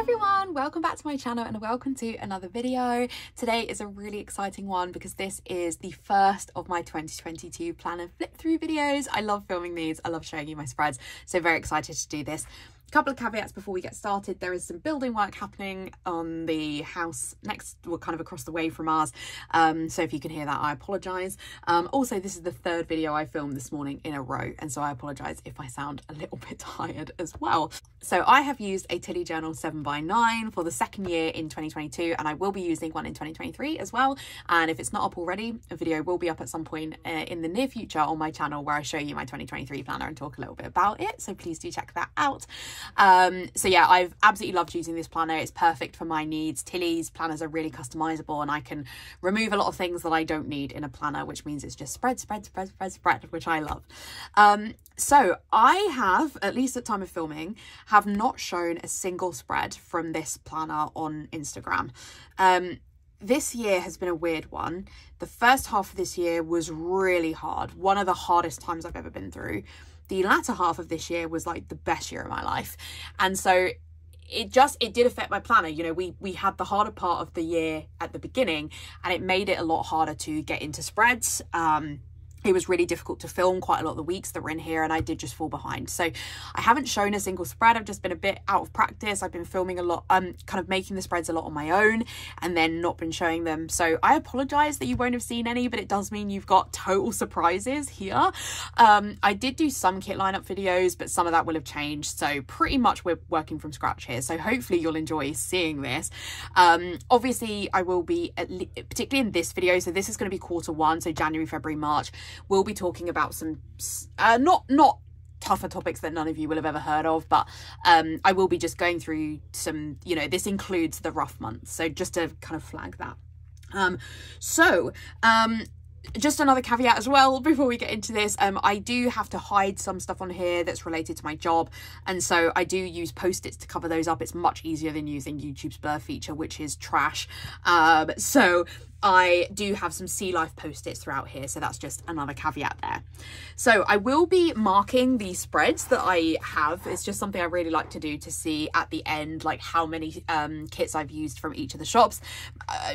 everyone, welcome back to my channel and welcome to another video. Today is a really exciting one because this is the first of my 2022 planner flip through videos. I love filming these, I love showing you my spreads, so very excited to do this. Couple of caveats before we get started. There is some building work happening on the house next, well, kind of across the way from ours, so if you can hear that, I apologise. Also, this is the third video I filmed this morning in a row, and so I apologise if I sound a little bit tired as well. So I have used a Tilly Journal 7x9 for the second year in 2022, and I will be using one in 2023 as well. And if it's not up already, a video will be up at some point in the near future on my channel where I show you my 2023 planner and talk a little bit about it, so please do check that out. So yeah, I've absolutely loved using this planner. It's perfect for my needs. Tilly's planners are really customizable, and I can remove a lot of things that I don't need in a planner, which means it's just spread, which I love. So I have, at least at time of filming, have not shown a single spread from this planner on Instagram. This year has been a weird one. The first half of this year was really hard, one of the hardest times I've ever been through. The latter half of this year was like the best year of my life, and so it did affect my planner. You know, we had the harder part of the year at the beginning, and it made it a lot harder to get into spreads. It was really difficult to film quite a lot of the weeks that were in here, and I did just fall behind. So I haven't shown a single spread. I've just been a bit out of practice. I've been filming a lot, kind of making the spreads a lot on my own and then not been showing them. So I apologise that you won't have seen any, but it does mean you've got total surprises here. I did do some kit lineup videos, but some of that will have changed. So pretty much we're working from scratch here. So hopefully you'll enjoy seeing this. Obviously I will be, particularly in this video, so this is going to be Q1, so January, February, March, we'll be talking about some not tougher topics that none of you will have ever heard of, but I will be just going through some, you know, this includes the rough months, so just to kind of flag that. Just another caveat as well before we get into this, I do have to hide some stuff on here that's related to my job, and so I do use post-its to cover those up. It's much easier than using YouTube's blur feature, which is trash. So I do have some sea life post-its throughout here, so that's just another caveat there. So I will be marking the spreads that I have. It's just something I really like to do, to see at the end like how many kits I've used from each of the shops.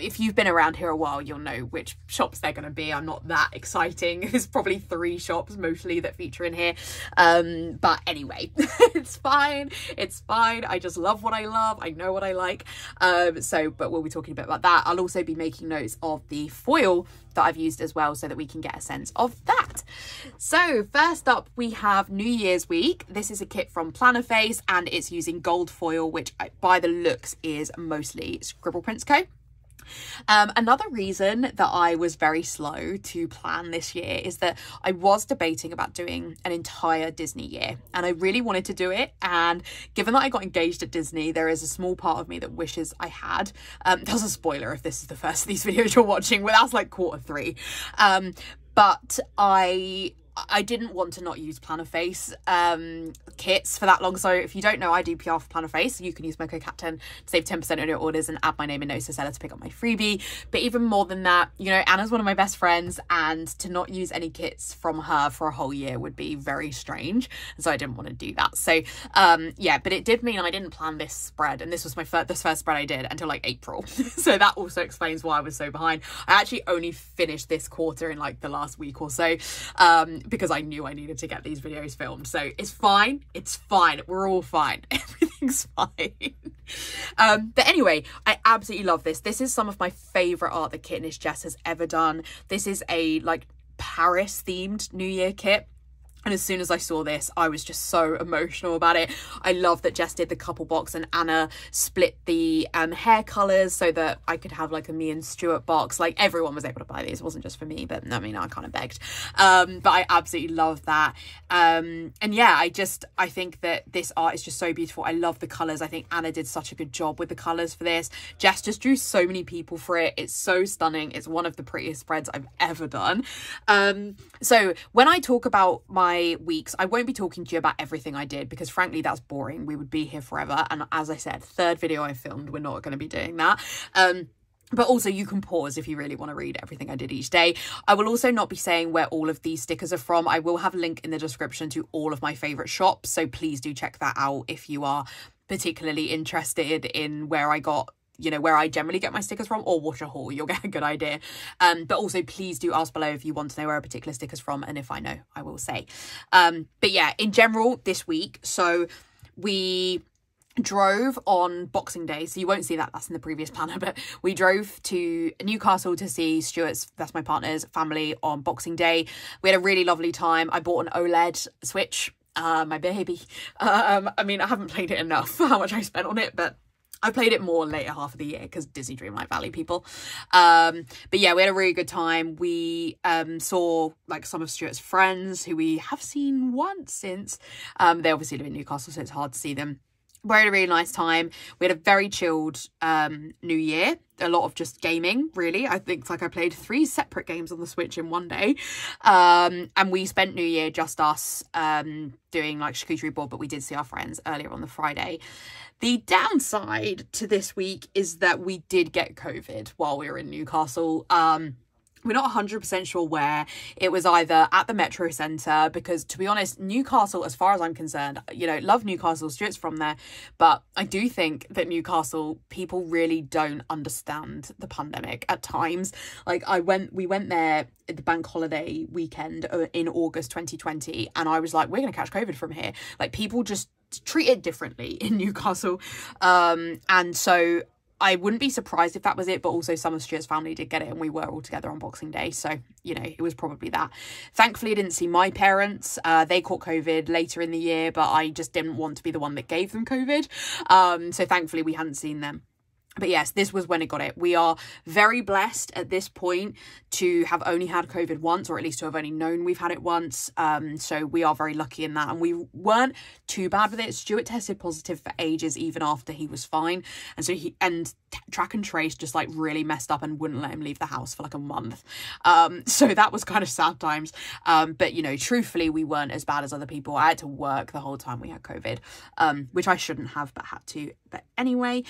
If you've been around here a while, you'll know which shops they're going to be. I'm not that exciting. There's probably 3 shops mostly that feature in here, but anyway, it's fine, it's fine. I just love what I love, I know what I like. But we'll be talking a bit about that. I'll also be making notes of the foil that I've used as well, so that we can get a sense of that. So first up we have New Year's week. This is a kit from Plannerface, and it's using gold foil, which by the looks is mostly Scribble Prints Co. Another reason that I was very slow to plan this year is that I was debating about doing an entire Disney year, and I really wanted to do it, and given that I got engaged at Disney, there is a small part of me that wishes I had. There's a spoiler if this is the first of these videos you're watching, well, that's like Q3. But I didn't want to not use Plannerface kits for that long. So if you don't know, I do PR for Plannerface. You can use my code CAT10 to save 10% on your orders and add my name in notes to seller to pick up my freebie. But even more than that, you know, Anna's one of my best friends, and to not use any kits from her for a whole year would be very strange. So I didn't want to do that. So yeah, but it did mean I didn't plan this spread, and this was this first spread I did until like April. So that also explains why I was so behind. I actually only finished this quarter in like the last week or so, because I knew I needed to get these videos filmed. So it's fine, we're all fine, everything's fine. But anyway, I absolutely love this. This is some of my favorite art that Kittenish Jess has ever done. This is a like Paris themed New Year kit, and as soon as I saw this, I was just so emotional about it. I love that Jess did the couple box and Anna split the hair colours so that I could have like a me and Stuart box. Like everyone was able to buy these. It wasn't just for me, but I mean, I kind of begged. But I absolutely love that. And yeah, I think that this art is just so beautiful. I love the colours. I think Anna did such a good job with the colours for this. Jess just drew so many people for it. It's so stunning. It's one of the prettiest spreads I've ever done. So when I talk about my weeks, I won't be talking to you about everything I did, because frankly that's boring. We would be here forever, and as I said, third video I filmed, we're not going to be doing that. But also you can pause if you really want to read everything I did each day. I will also not be saying where all of these stickers are from. I will have a link in the description to all of my favourite shops, so please do check that out if you are particularly interested in where I got, you know, where I generally get my stickers from, or watch a haul, you'll get a good idea. But also please do ask below if you want to know where a particular sticker's from, and if I know, I will say. But yeah, in general this week, so we drove on Boxing Day, so you won't see that, that's in the previous planner, but we drove to Newcastle to see Stuart's, that's my partner's, family on Boxing Day. We had a really lovely time. I bought an OLED Switch, my baby. I mean, I haven't played it enough for how much I spent on it, but I played it more later half of the year because Disney Dreamlight Valley people. But yeah, we had a really good time. We saw like some of Stuart's friends who we have seen once since. They obviously live in Newcastle, so it's hard to see them. We had a really nice time. We had a very chilled New Year. A lot of just gaming, really. I think like I played 3 separate games on the Switch in one day. And we spent New Year just us doing like charcuterie board, but we did see our friends earlier on the Friday. The downside to this week is that we did get COVID while we were in Newcastle. We're not 100% sure where. It was either at the Metro Centre, because to be honest, Newcastle, as far as I'm concerned, you know, love Newcastle, Stuart's from there, but I do think that Newcastle, people really don't understand the pandemic at times. Like we went there at the bank holiday weekend in August 2020, and I was like, we're going to catch COVID from here. Like, people just treat it differently in Newcastle. And so I wouldn't be surprised if that was it, but also some of Stuart's family did get it, and we were all together on Boxing Day. So, you know, it was probably that. Thankfully, I didn't see my parents. They caught COVID later in the year, but I just didn't want to be the one that gave them COVID. So thankfully, we hadn't seen them. But yes, this was when it got it. We are very blessed at this point to have only had COVID once, or at least to have only known we've had it once. So we are very lucky in that. And we weren't too bad with it. Stuart tested positive for ages, even after he was fine. And so Track and Trace just like really messed up and wouldn't let him leave the house for like a month. So that was kind of sad times. But, you know, truthfully, we weren't as bad as other people. I had to work the whole time we had COVID, which I shouldn't have, but had to. But anyway,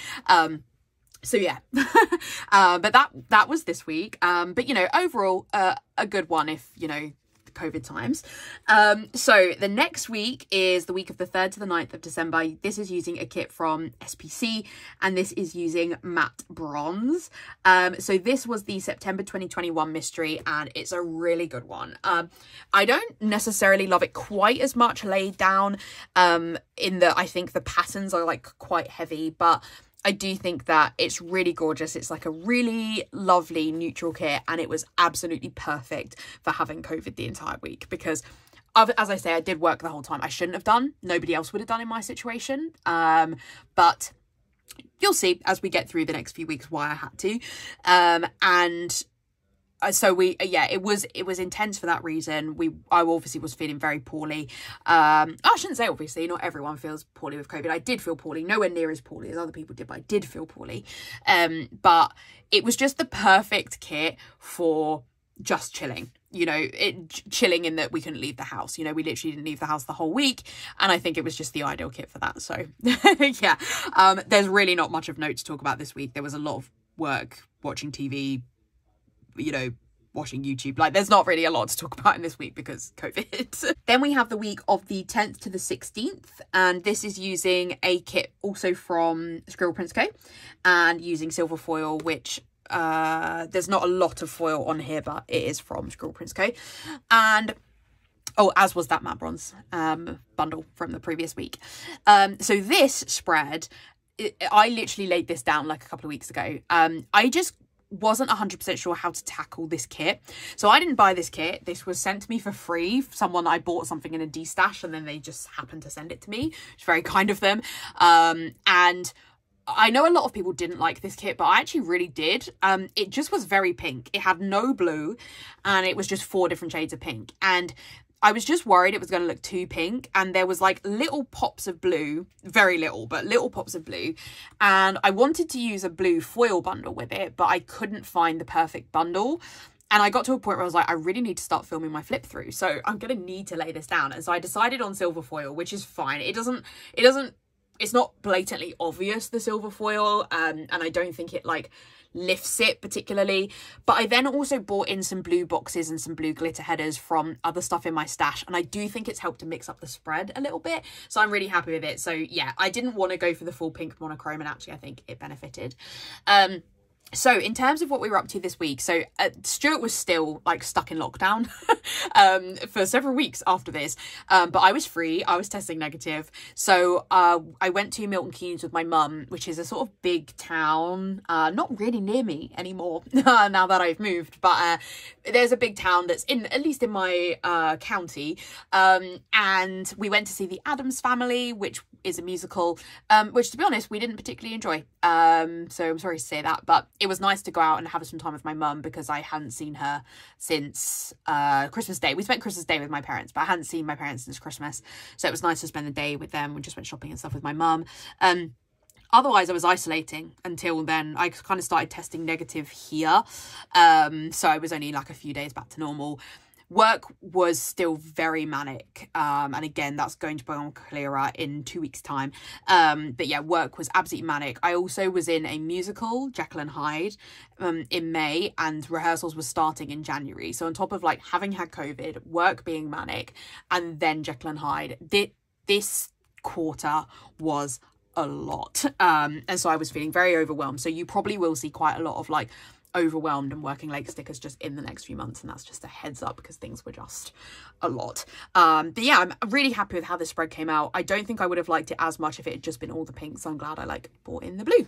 so yeah, but that was this week. But, you know, overall, a good one if, you know, COVID times. So the next week is the week of the 3rd to the 9th of December. This is using a kit from SPC, and this is using matte bronze. So this was the September 2021 mystery, and it's a really good one. I don't necessarily love it quite as much laid down, in that I think the patterns are like quite heavy, but I do think that it's really gorgeous. It's like a really lovely neutral kit, and it was absolutely perfect for having COVID the entire week, because as I say, I did work the whole time. I shouldn't have done. Nobody else would have done in my situation. But you'll see as we get through the next few weeks why I had to. And so it was intense for that reason. I obviously was feeling very poorly. I shouldn't say obviously, not everyone feels poorly with COVID. I did feel poorly, nowhere near as poorly as other people did, but I did feel poorly. But it was just the perfect kit for just chilling, you know, chilling in that we couldn't leave the house. You know, we literally didn't leave the house the whole week, and I think it was just the ideal kit for that. So yeah, there's really not much of note to talk about this week. There was a lot of work, watching TV, you know, watching YouTube. Like, there's not really a lot to talk about in this week because COVID. Then we have the week of the 10th to the 16th, and this is using a kit also from Scribble Prints Co. and using silver foil, which there's not a lot of foil on here, but it is from Scribble Prints Co. And as was that matte bronze bundle from the previous week. So this spread, I literally laid this down like a couple of weeks ago. I just wasn't 100% sure how to tackle this kit, so I didn't buy this kit. This was sent to me for free. I bought something in a D-stash, and then they just happened to send it to me. It's very kind of them. And I know a lot of people didn't like this kit, but I actually really did. It just was very pink. It had no blue, and it was just 4 different shades of pink, and I was just worried it was going to look too pink, and there was like little pops of blue, very little, but little pops of blue, and I wanted to use a blue foil bundle with it, but I couldn't find the perfect bundle. And I got to a point where I was like, I really need to start filming my flip through, so I'm going to need to lay this down. And so I decided on silver foil, which is fine. It doesn't it's not blatantly obvious, the silver foil, and I don't think it like lifts it particularly. But I then also bought in some blue boxes and some blue glitter headers from other stuff in my stash, and I do think it's helped to mix up the spread a little bit, so I'm really happy with it. So yeah, I didn't want to go for the full pink monochrome, and actually I think it benefited. So in terms of what we were up to this week, so Stuart was still like stuck in lockdown for several weeks after this, but I was free, I was testing negative. So I went to Milton Keynes with my mum, which is a sort of big town, not really near me anymore now that I've moved, but there's a big town that's in, at least in my county, and we went to see The Addams Family, which is a musical, which to be honest we didn't particularly enjoy, so I'm sorry to say that, but it was nice to go out and have some time with my mum because I hadn't seen her since Christmas Day. We spent Christmas Day with my parents, but I hadn't seen my parents since Christmas, so it was nice to spend the day with them. We just went shopping and stuff with my mum. Otherwise I was isolating until then. I kind of started testing negative here, so I was only like a few days back to normal. Work was still very manic, and again that's going to become clearer in 2 weeks time, but yeah, work was absolutely manic. I also was in a musical, Jekyll and Hyde, in May, and rehearsals were starting in January. So on top of like having had COVID, work being manic, and then Jekyll and Hyde, this quarter was a lot, and so I was feeling very overwhelmed. So you probably will see quite a lot of like overwhelmed and working late stickers just in the next few months, and that's just a heads up because things were just a lot. But yeah, I'm really happy with how this spread came out. I don't think I would have liked it as much if it had just been all the pink, so I'm glad I like bought in the blue.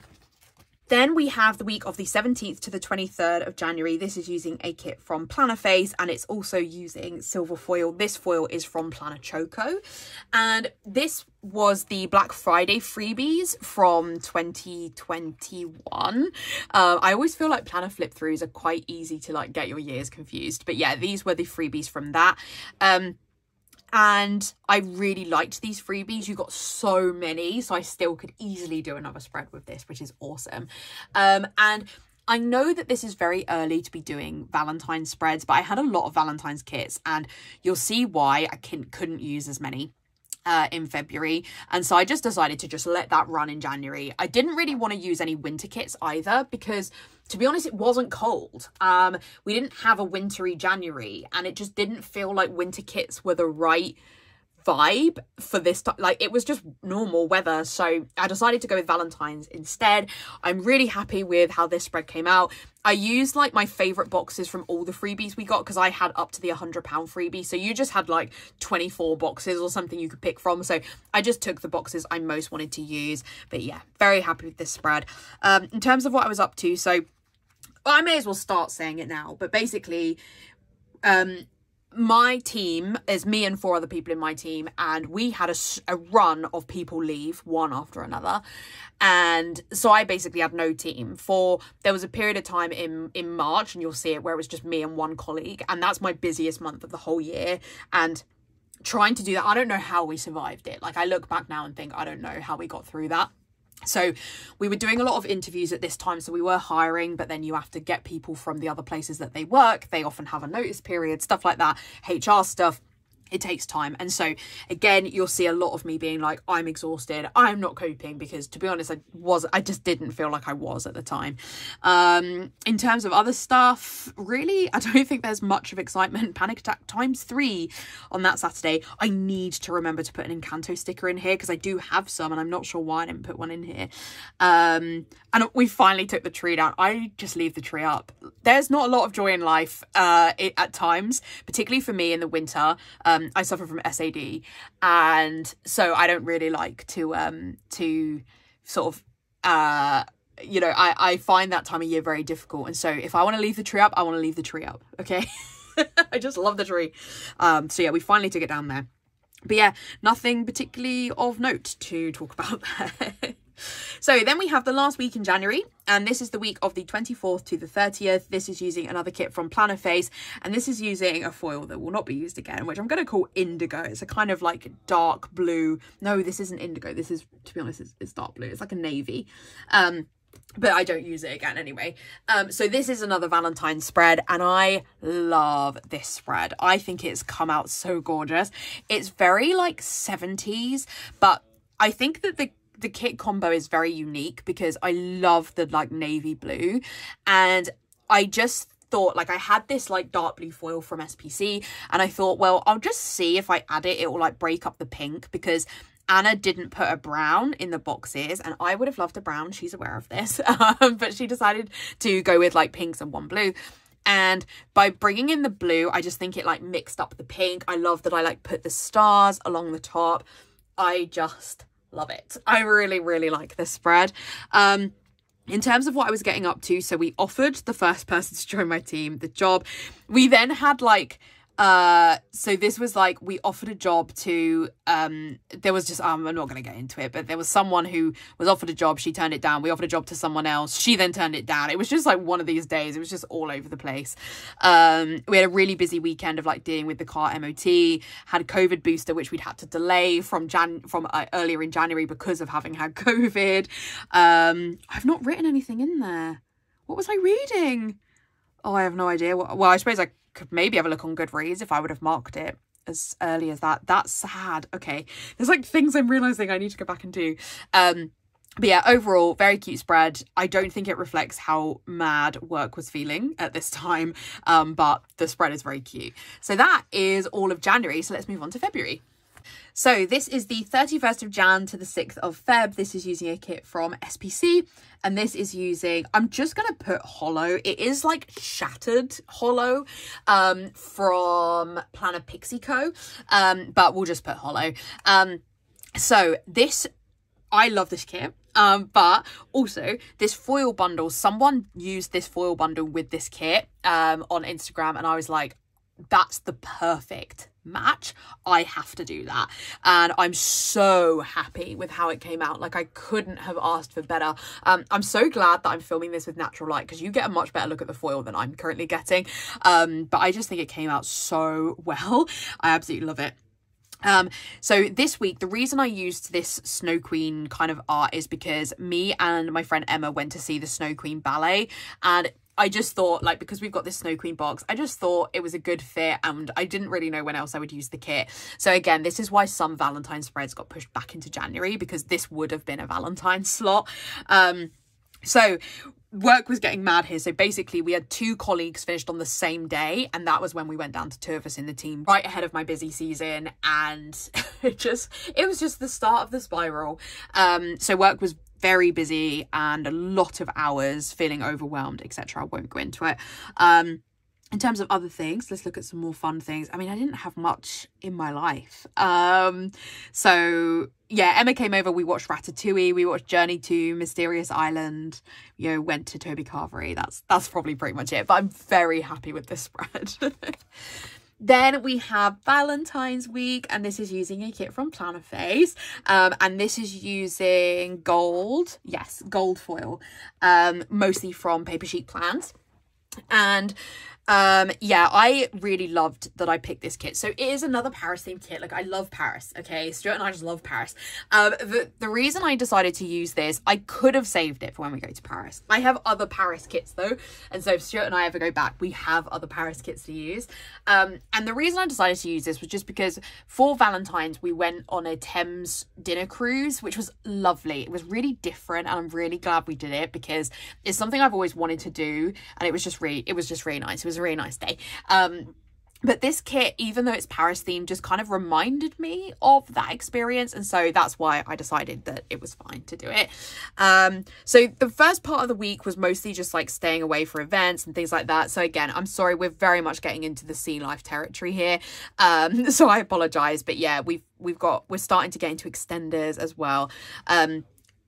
Then we have the week of the 17th to the 23rd of January. This is using a kit from Planner Face, and it's also using silver foil. This foil is from Planner Choco, and this was the Black Friday freebies from 2021. I always feel like planner flip throughs are quite easy to like get your years confused, but yeah, these were the freebies from that. And I really liked these freebies. You got so many, so I still could easily do another spread with this, which is awesome. And I know that this is very early to be doing Valentine's spreads, but I had a lot of Valentine's kits, and you'll see why I couldn't use as many in February, and so I just decided to just let that run in January. I didn't really want to use any winter kits either because, to be honest, it wasn't cold. We didn't have a wintry January, and it just didn't feel like winter kits were the right vibe for this time. Like, it was just normal weather, so I decided to go with Valentine's instead. I'm really happy with how this spread came out. I used like my favorite boxes from all the freebies we got, because I had up to the £100 freebie, so you just had like 24 boxes or something you could pick from, so I just took the boxes I most wanted to use. But yeah, very happy with this spread. In terms of what I was up to, so I may as well start saying it now, but basically my team is me and 4 other people in my team, and we had a run of people leave one after another, and so I basically had no team. There was a period of time in March, and you'll see it, where it was just me and one colleague, and that's my busiest month of the whole year. And trying to do that, I don't know how we survived it. Like, I look back now and think I don't know how we got through that. So we were doing a lot of interviews at this time, so we were hiring, but then you have to get people from the other places that they work. They often have a notice period, stuff like that, HR stuff. It takes time. And so again, you'll see a lot of me being like, I'm exhausted, I'm not coping, because to be honest, I just didn't feel like I was at the time. In terms of other stuff, really, I don't think there's much of excitement. Panic attack ×3 on that Saturday. I need to remember to put an Encanto sticker in here, because I do have some, and I'm not sure why I didn't put one in here. And we finally took the tree down. I just leave the tree up. There's not a lot of joy in life at times, particularly for me in the winter. I suffer from SAD, and so I don't really like to sort of you know, I find that time of year very difficult, and so if I want to leave the tree up, I want to leave the tree up, okay? I just love the tree. So yeah, we finally took it down there, but yeah, nothing particularly of note to talk about there. So then we have the last week in January, and this is the week of the 24th to the 30th. This is using another kit from Planner Face, and this is using a foil that will not be used again, which I'm going to call indigo. It's a kind of like dark blue. No, this isn't indigo. This is, to be honest, it's dark blue. It's like a navy. But I don't use it again anyway. So this is another Valentine's spread, and I love this spread. I think it's come out so gorgeous. It's very like 70s, but I think that the kit combo is very unique because I love the like navy blue, and I just thought, like, I had this like dark blue foil from SPC, and I thought, well, I'll just see if I add it, it will like break up the pink, because Anna didn't put a brown in the boxes, and I would have loved a brown. She's aware of this, but she decided to go with like pinks and one blue. And by bringing in the blue, I just think it like mixed up the pink. I love that I like put the stars along the top. I just love it. I really, really like this spread. In terms of what I was getting up to, so we offered the first person to join my team the job. We then had like, so this was like, we offered a job to, there was just, I'm not going to get into it, but there was someone who was offered a job. She turned it down. We offered a job to someone else. She then turned it down. It was just like one of these days. It was just all over the place. We had a really busy weekend of like dealing with the car MOT, had a COVID booster, which we'd had to delay from earlier in January because of having had COVID. I've not written anything in there. What was I reading? Oh, I have no idea. Well, I suppose I could maybe have a look on Goodreads if I would have marked it as early as that. That's sad. Okay, there's like things I'm realizing I need to go back and do. But yeah, overall, very cute spread. I don't think it reflects how mad work was feeling at this time, but the spread is very cute. So that is all of January. So let's move on to February. So this is the 31st of Jan to the 6th of Feb. This is using a kit from SPC, and this is using, I'm just going to put hollow. It is like shattered hollow from Planner Pixie Co. But we'll just put hollow. So this, I love this kit. But also this foil bundle, someone used this foil bundle with this kit on Instagram, and I was like, that's the perfect match. I have to do that, and I'm so happy with how it came out. Like, I couldn't have asked for better. I'm so glad that I'm filming this with natural light, because you get a much better look at the foil than I'm currently getting. But I just think it came out so well. I absolutely love it. So this week, the reason I used this Snow Queen kind of art is because me and my friend Emma went to see the Snow Queen ballet, and I just thought, like, because we've got this Snow Queen box, I just thought it was a good fit, and I didn't really know when else I would use the kit. So again, this is why some Valentine spreads got pushed back into January, because this would have been a Valentine slot. So work was getting mad here. So basically we had 2 colleagues finished on the same day, and that was when we went down to 2 of us in the team, right ahead of my busy season, and it was just the start of the spiral. So work was very busy and a lot of hours, feeling overwhelmed, etc. I won't go into it. In terms of other things, let's look at some more fun things. I mean, I didn't have much in my life. So yeah, Emma came over, we watched Ratatouille, we watched Journey to Mysterious Island, you know, went to Toby Carvery. That's probably pretty much it, but I'm very happy with this spread. Then we have Valentine's week, and this is using a kit from Planner Face, and this is using gold foil, mostly from Paper Chic Plans. And yeah, I really loved that I picked this kit. So it is another Paris themed kit. Like, I love Paris, okay? Stuart and I just love Paris. The reason I decided to use this, I could have saved it for when we go to Paris. I have other Paris kits though, and so if Stuart and I ever go back, we have other Paris kits to use. And the reason I decided to use this was just because for Valentine's we went on a Thames dinner cruise, which was lovely. It was really different, and I'm really glad we did it, because it's something I've always wanted to do, and it was just really nice. It was a really nice day. But this kit, even though it's Paris themed, just kind of reminded me of that experience, and so that's why I decided that it was fine to do it. So the first part of the week was mostly just like staying away for events and things like that. So again, I'm sorry, we're very much getting into the sea life territory here, so I apologize, but yeah, we're starting to get into extenders as well.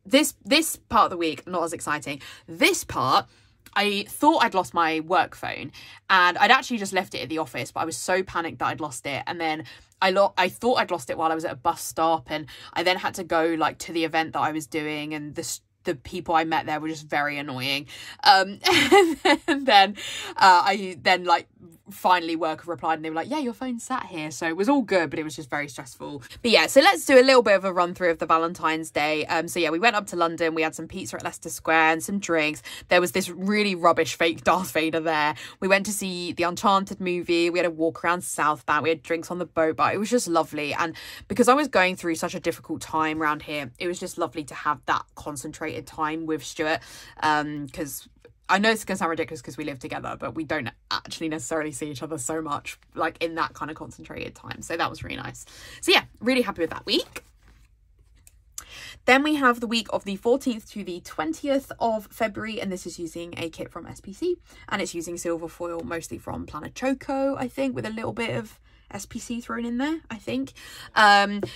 This part of the week, not as exciting. This part, I thought I'd lost my work phone, and I'd actually just left it at the office, but I was so panicked that I'd lost it. And then I thought I'd lost it while I was at a bus stop, and I then had to go like to the event that I was doing, and the people I met there were just very annoying. And then I like finally work replied and they were like, yeah, your phone sat here. So it was all good, but it was just very stressful. But yeah, so let's do a little bit of a run through of the Valentine's Day. So yeah, we went up to London, we had some pizza at Leicester Square and some drinks. There was this really rubbish fake Darth Vader there. We went to see the Uncharted movie, we had a walk around South Bank, we had drinks on the boat, but it was just lovely. And because I was going through such a difficult time around here, it was just lovely to have that concentrated time with Stuart, because I know it's going to sound ridiculous because we live together, but we don't actually necessarily see each other so much, like in that kind of concentrated time. So that was really nice. So yeah, really happy with that week. Then we have the week of the 14th to the 20th of February, and this is using a kit from SPC, and it's using silver foil, mostly from Planet Choco, I think, with a little bit of SPC thrown in there, I think.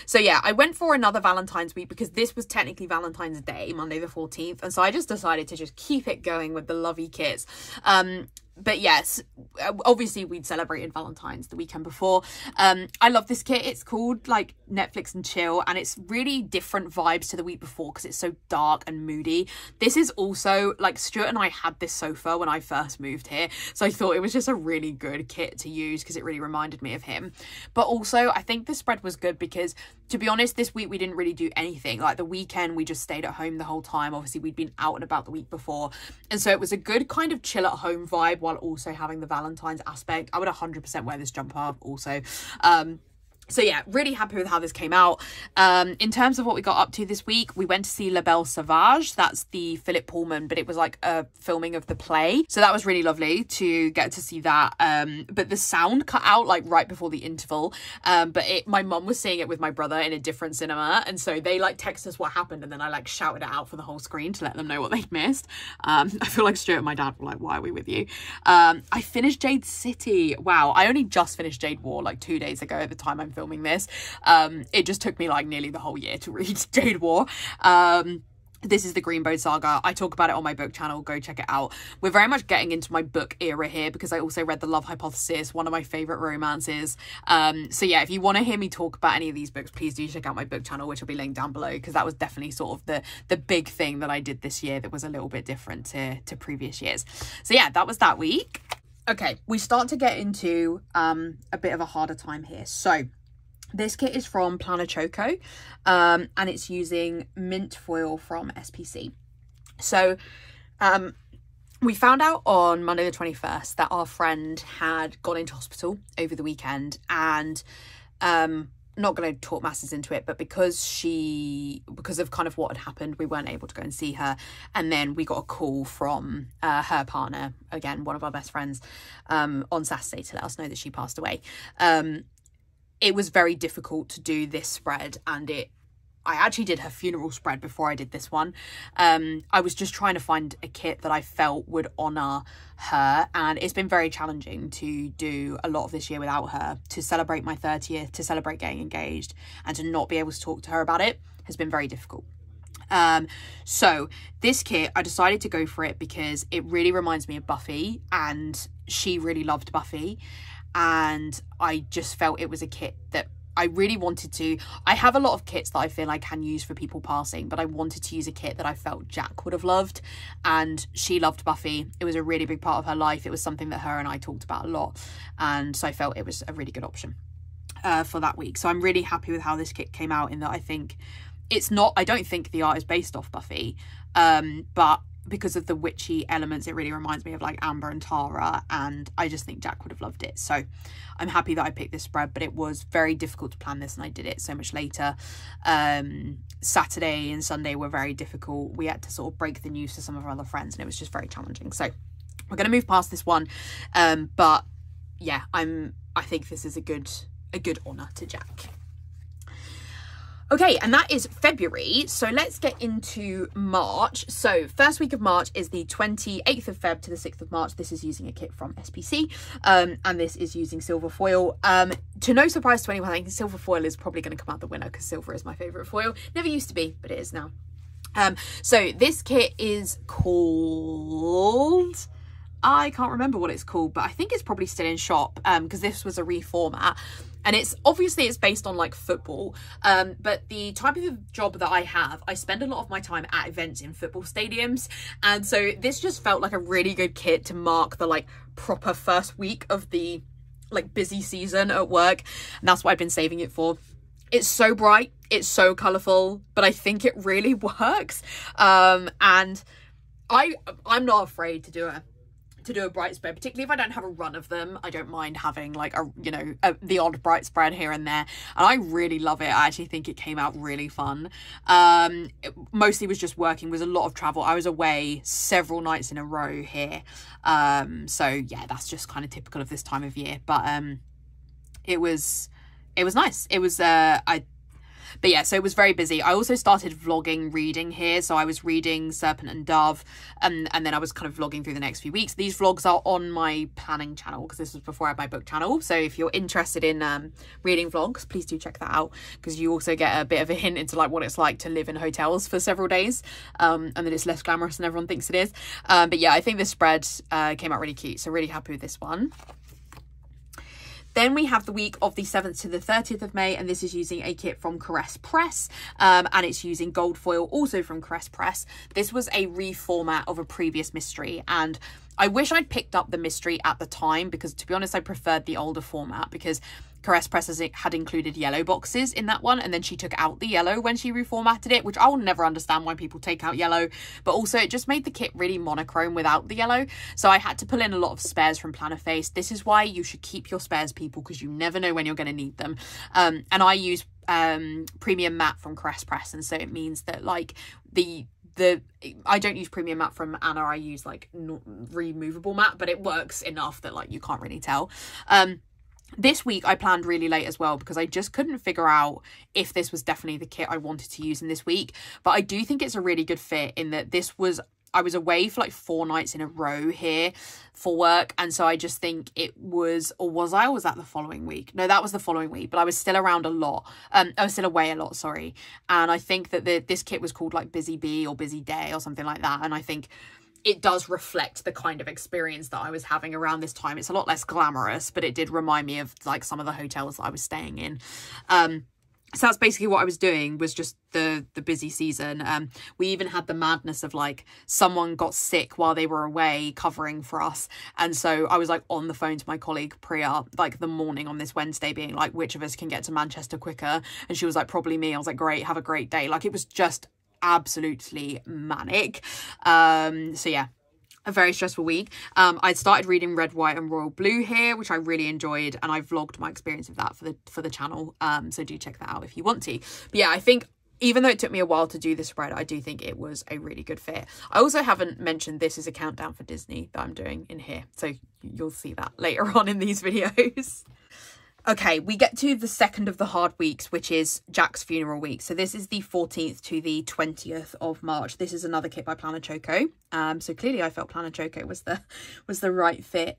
So yeah, I went for another Valentine's week because this was technically Valentine's Day, Monday the 14th, and so I just decided to just keep it going with the lovey kits. But yes, obviously we'd celebrated Valentine's the weekend before. I love this kit. It's called like Netflix and Chill, and it's really different vibes to the week before because it's so dark and moody. This is also like, Stuart and I had this sofa when I first moved here, so I thought it was just a really good kit to use because it really reminded me of him. But also I think the spread was good because, to be honest, this week we didn't really do anything. Like the weekend we just stayed at home the whole time. Obviously we'd been out and about the week before, and so it was a good kind of chill at home vibe while also having the Valentine's aspect. I would 100% wear this jumper also. So yeah, really happy with how this came out. In terms of what we got up to this week, we went to see La Belle Sauvage. That's the Philip Pullman, but it was like a filming of the play. So that was really lovely to get to see that. But the sound cut out like right before the interval. But my mum was seeing it with my brother in a different cinema. And so they like texted us what happened. And then I like shouted it out for the whole screen to let them know what they'd missed. I feel like Stuart and my dad were like, why are we with you? I finished Jade City. Wow. I only just finished Jade War like 2 days ago at the time I'm filming this. It just took me like nearly the whole year to read Jade War. This is the Greenbow Saga. I talk about it on my book channel. Go check it out. We're very much getting into my book era here because I also read The Love Hypothesis, one of my favourite romances. So yeah, if you want to hear me talk about any of these books, please do check out my book channel, which will be linked down below, because that was definitely sort of the big thing that I did this year that was a little bit different to previous years. So yeah, that was that week. Okay, we start to get into a bit of a harder time here. So this kit is from Planet Choco, and it's using mint foil from SPC. So we found out on Monday the 21st that our friend had gone into hospital over the weekend, and not going to talk masses into it, but because of kind of what had happened, we weren't able to go and see her. And then we got a call from her partner, again, one of our best friends, on Saturday to let us know that she passed away. It was very difficult to do this spread, and I actually did her funeral spread before I did this one. I was just trying to find a kit that I felt would honour her, and it's been very challenging to do a lot of this year without her. To celebrate my 30th, to celebrate getting engaged, and to not be able to talk to her about it has been very difficult. So this kit, I decided to go for it because it really reminds me of Buffy, and she really loved Buffy, and I just felt it was a kit that I really wanted to. I have a lot of kits that I feel I can use for people passing, but I wanted to use a kit that I felt Jack would have loved, and she loved Buffy. It was a really big part of her life. It was something that her and I talked about a lot, and so I felt it was a really good option for that week. So I'm really happy with how this kit came out, in that I think it's not, I don't think the art is based off Buffy, but because of the witchy elements, it really reminds me of like Amber and Tara, and I just think Jack would have loved it. So I'm happy that I picked this spread, but it was very difficult to plan this, and I did it so much later. Saturday and Sunday were very difficult. We had to sort of break the news to some of our other friends, and it was just very challenging. So we're going to move past this one, but yeah, I think this is a good honour to Jack. Okay, and that is February, so let's get into March. So first week of March is the 28th of Feb to the 6th of March. This is using a kit from SPC, and this is using silver foil. To no surprise to anyone, I think silver foil is probably going to come out the winner because silver is my favourite foil. Never used to be, but it is now. So this kit is called... I can't remember what it's called, but I think it's probably still in shop because this was a reformat. And it's obviously it's based on like football, but the type of job that I have, I spend a lot of my time at events in football stadiums, and so this just felt like a really good kit to mark the like proper first week of the like busy season at work, and that's what I've been saving it for. It's so bright, it's so colourful, but I think it really works, and I'm not afraid to do a bright spread, particularly if I don't have a run of them. I don't mind having like the odd bright spread here and there, and I really love it. I actually think it came out really fun. It mostly was just working, was a lot of travel. I was away several nights in a row here, so yeah, that's just kind of typical of this time of year, but it was nice. It was but yeah, so it was very busy. I also started vlogging reading here. So I was reading Serpent and Dove, and then I was kind of vlogging through the next few weeks. These vlogs are on my planning channel because this was before I had my book channel. So if you're interested in reading vlogs, please do check that out, because you also get a bit of a hint into like what it's like to live in hotels for several days, and that it's less glamorous than everyone thinks it is. But yeah, I think this spread came out really cute. So really happy with this one. Then we have the week of the 7th to the 30th of May, and this is using a kit from Caress Press, and it's using gold foil, also from Caress Press. This was a reformat of a previous mystery, and I wish I'd picked up the mystery at the time, because to be honest, I preferred the older format, because Caress Press had included yellow boxes in that one, and then she took out the yellow when she reformatted it, which I will never understand why people take out yellow, but also it just made the kit really monochrome without the yellow, so I had to pull in a lot of spares from Plannerface. This is why you should keep your spares, people, because you never know when you're going to need them. And I use premium matte from Caress Press, and so it means that like I don't use premium matte from Anna, I use like removable matte, but it works enough that like you can't really tell. This week I planned really late as well, because I just couldn't figure out if this was definitely the kit I wanted to use in this week. But I do think it's a really good fit in that I was away for like 4 nights in a row here for work, and so I just think it was, or was that the following week? No, that was the following week, but I was still around a lot. I was still away a lot, sorry. And I think that this kit was called like Busy Bee or Busy Day or something like that, and I think it does reflect the kind of experience that I was having around this time. It's a lot less glamorous, but it did remind me of like some of the hotels that I was staying in. So that's basically what I was doing, was just the busy season. We even had the madness of like someone got sick while they were away covering for us, and so I was like on the phone to my colleague Priya like the morning on this Wednesday being like, which of us can get to Manchester quicker? And she was like, probably me. I was like, great, have a great day. Like it was just absolutely manic. So yeah, a very stressful week. I'd started reading Red, White and Royal Blue here, which I really enjoyed, and I vlogged my experience of that for the channel, so do check that out if you want to. But yeah, I think even though it took me a while to do this spread, I do think it was a really good fit. I also haven't mentioned this is a countdown for Disney that I'm doing in here, so you'll see that later on in these videos. Okay, we get to the second of the hard weeks, which is Jack's funeral week. So this is the 14th to the 20th of March. This is another kit by Planner Choco. So clearly I felt Planner Choco was the right fit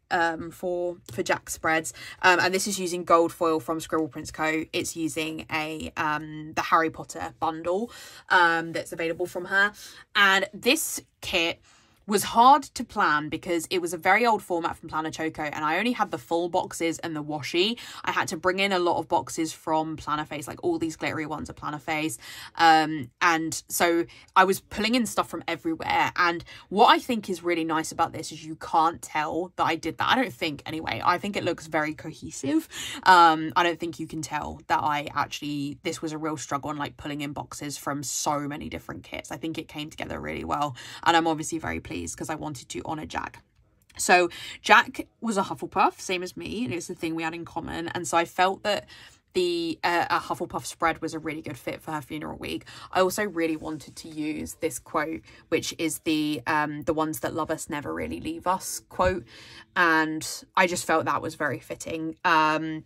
for Jack's spreads. And this is using gold foil from Scribble Prints Co. It's using the Harry Potter bundle that's available from her. And this kit was hard to plan because it was a very old format from Planner Choco, and I only had the full boxes and the washi. I had to bring in a lot of boxes from Plannerface, like all these glittery ones are Plannerface, and so I was pulling in stuff from everywhere. And what I think is really nice about this is you can't tell that I did that. I don't think, anyway. I think it looks very cohesive. I don't think you can tell that this was a real struggle on like pulling in boxes from so many different kits. I think it came together really well, and I'm obviously very pleased because I wanted to honour Jack. So Jack was a Hufflepuff, same as me, and it was the thing we had in common, and so I felt that a Hufflepuff spread was a really good fit for her funeral week. I also really wanted to use this quote, which is the ones that love us never really leave us quote, and I just felt that was very fitting. And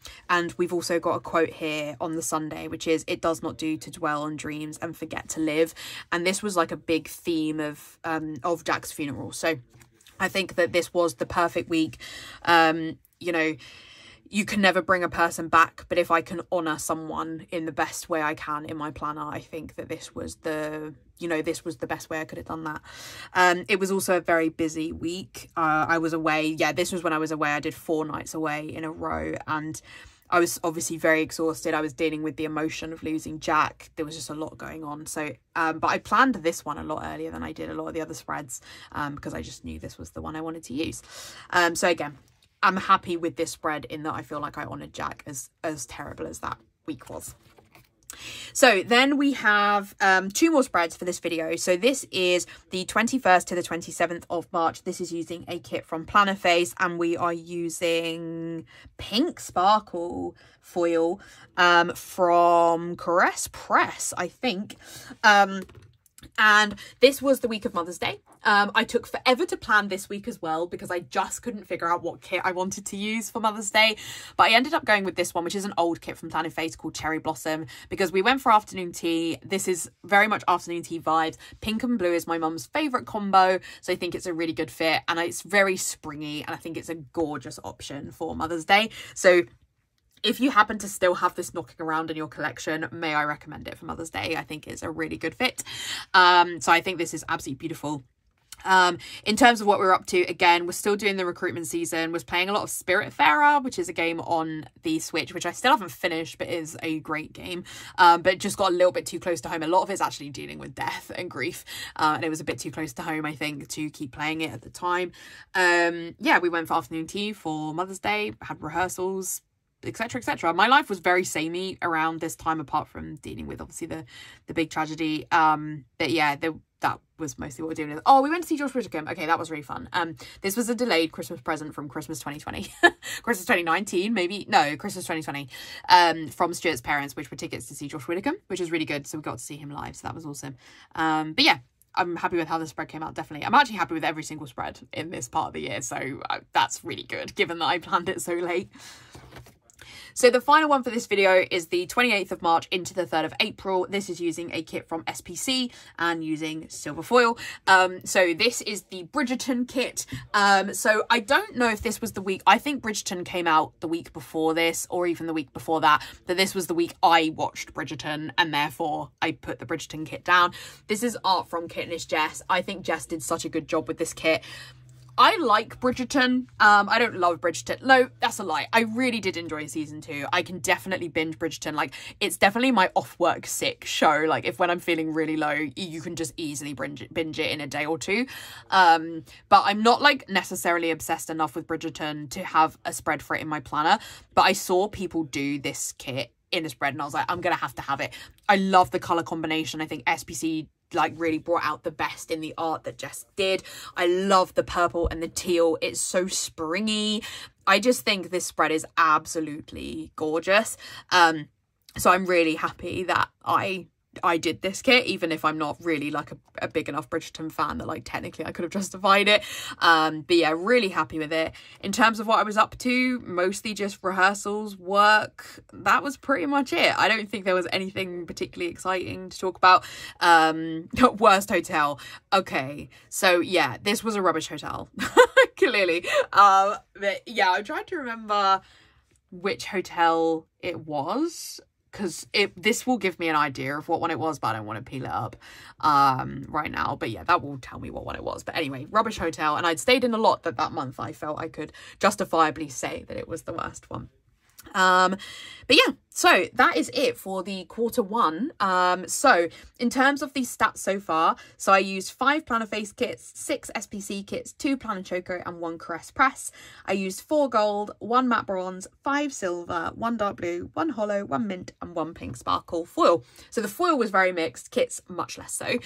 we've also got a quote here on the Sunday, which is, it does not do to dwell on dreams and forget to live. And this was like a big theme of Jack's funeral. So I think that this was the perfect week. You know, you can never bring a person back, but if I can honour someone in the best way I can in my planner, I think that this was the best way I could have done that. It was also a very busy week. I was away. Yeah, this was when I was away. I did 4 nights away in a row, and I was obviously very exhausted. I was dealing with the emotion of losing Jack. There was just a lot going on. So, but I planned this one a lot earlier than I did a lot of the other spreads, because I just knew this was the one I wanted to use. So again, I'm happy with this spread in that I feel like I honoured Jack as terrible as that week was. So then we have 2 more spreads for this video. So this is the 21st to the 27th of March. This is using a kit from Plannerface, and we are using pink sparkle foil from Caress Press, I think. And this was the week of Mother's Day. I took forever to plan this week as well because I just couldn't figure out what kit I wanted to use for Mother's Day. But I ended up going with this one, which is an old kit from Plannerface called Cherry Blossom, because we went for afternoon tea. This is very much afternoon tea vibes. Pink and blue is my mum's favourite combo, so I think it's a really good fit, and it's very springy, and I think it's a gorgeous option for Mother's Day. So if you happen to still have this knocking around in your collection, may I recommend it for Mother's Day? I think it's a really good fit. So I think this is absolutely beautiful. In terms of what we're up to, again, we're still doing the recruitment season. Was playing a lot of Spiritfarer, which is a game on the Switch, which I still haven't finished, but is a great game. But it just got a little bit too close to home. A lot of it's actually dealing with death and grief, and it was a bit too close to home, I think, to keep playing it at the time. Yeah, we went for afternoon tea for Mother's Day, had rehearsals, etc, etc. My life was very samey around this time, apart from dealing with obviously the big tragedy. But yeah, that was mostly what we're doing. Oh, we went to see George Whittaker. Okay, that was really fun. This was a delayed Christmas present from Christmas 2020. Christmas 2019, maybe? No, Christmas 2020. From Stuart's parents, which were tickets to see George Whittaker, which was really good. So we got to see him live, so that was awesome. But yeah, I'm happy with how the spread came out, definitely. I'm actually happy with every single spread in this part of the year, so that's really good, given that I planned it so late. So the final one for this video is the 28th of March into the 3rd of April. This is using a kit from SPC and using silver foil. So this is the Bridgerton kit. So I don't know if this was the week, I think Bridgerton came out the week before this, or even the week before that, but this was the week I watched Bridgerton, and therefore I put the Bridgerton kit down. This is art from Kitnish Jess. I think Jess did such a good job with this kit. I like Bridgerton. I don't love Bridgerton. No, that's a lie. I really did enjoy season 2. I can definitely binge Bridgerton. Like, it's definitely my off-work sick show. Like, if when I'm feeling really low, you can just easily binge it in a day or two. But I'm not, like, necessarily obsessed enough with Bridgerton to have a spread for it in my planner. But I saw people do this kit in a spread, and I was like, I'm gonna have to have it. I love the colour combination. I think SPC like really brought out the best in the art that Jess did. I love the purple and the teal. It's so springy. I just think this spread is absolutely gorgeous. So I'm really happy that I did this kit, even if I'm not really like a big enough Bridgerton fan that like technically I could have justified it. But yeah, really happy with it. In terms of what I was up to, mostly just rehearsals, work. That was pretty much it. I don't think there was anything particularly exciting to talk about. Worst hotel. Okay, so yeah, this was a rubbish hotel. Clearly. But yeah, I'm trying to remember which hotel it was, because this will give me an idea of what one it was, but I don't want to peel it up right now. But yeah, that will tell me what one it was. But anyway, rubbish hotel. And I'd stayed in a lot that month. I felt I could justifiably say that it was the worst one. But yeah, so that is it for the Q1. So in terms of the stats so far, so I used 5 Plannerface kits, 6 SPC kits, 2 Planner Choco and 1 Caress Press. I used 4 gold, 1 matte bronze, 5 silver, 1 dark blue, 1 hollow, 1 mint and 1 pink sparkle foil. So the foil was very mixed, kits much less so.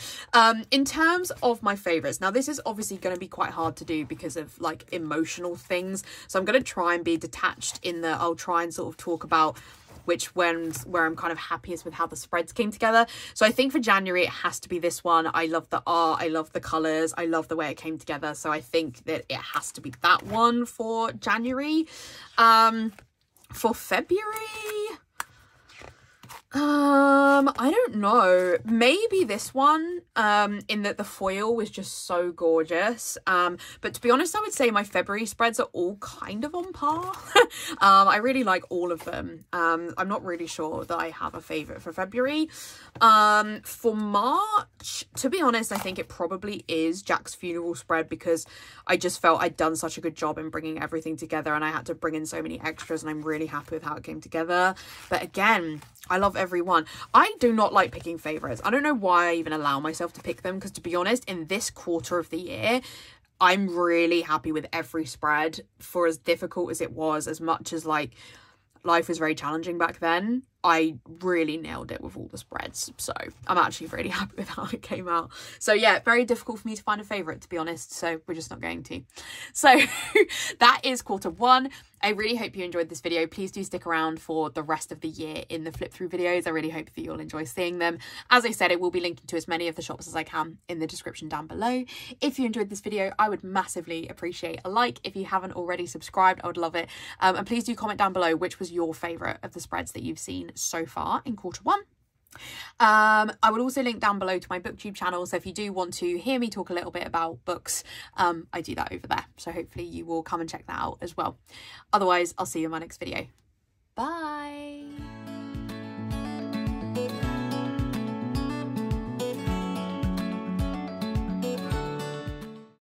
In terms of my favourites, now this is obviously going to be quite hard to do because of like emotional things. So I'm going to try and be detached in that I'll try and sort of talk about which ones where I'm kind of happiest with how the spreads came together. So I think for January it has to be this one. I love the art, I love the colours, I love the way it came together. So I think that it has to be that one for January. For February, I don't know, maybe this one, in that the foil was just so gorgeous. But to be honest, I would say my February spreads are all kind of on par. I really like all of them. I'm not really sure that I have a favorite for February. For March, to be honest, I think it probably is Jack's funeral spread, because I just felt I'd done such a good job in bringing everything together, and I had to bring in so many extras, and I'm really happy with how it came together. But again, I love every one. I do not like picking favorites. I don't know why I even allow myself to pick them, because to be honest, in this quarter of the year, I'm really happy with every spread. For as difficult as it was, as much as like life was very challenging back then, I really nailed it with all the spreads. So I'm actually really happy with how it came out. So yeah, very difficult for me to find a favourite, to be honest. So we're just not going to. So that is quarter one. I really hope you enjoyed this video. Please do stick around for the rest of the year in the flip through videos. I really hope that you'll enjoy seeing them. As I said, I will be linking to as many of the shops as I can in the description down below. If you enjoyed this video, I would massively appreciate a like. If you haven't already subscribed, I would love it. And please do comment down below which was your favourite of the spreads that you've seen so far in quarter one. I will also link down below to my BookTube channel, so if you do want to hear me talk a little bit about books, I do that over there, so hopefully you will come and check that out as well. Otherwise, I'll see you in my next video. Bye.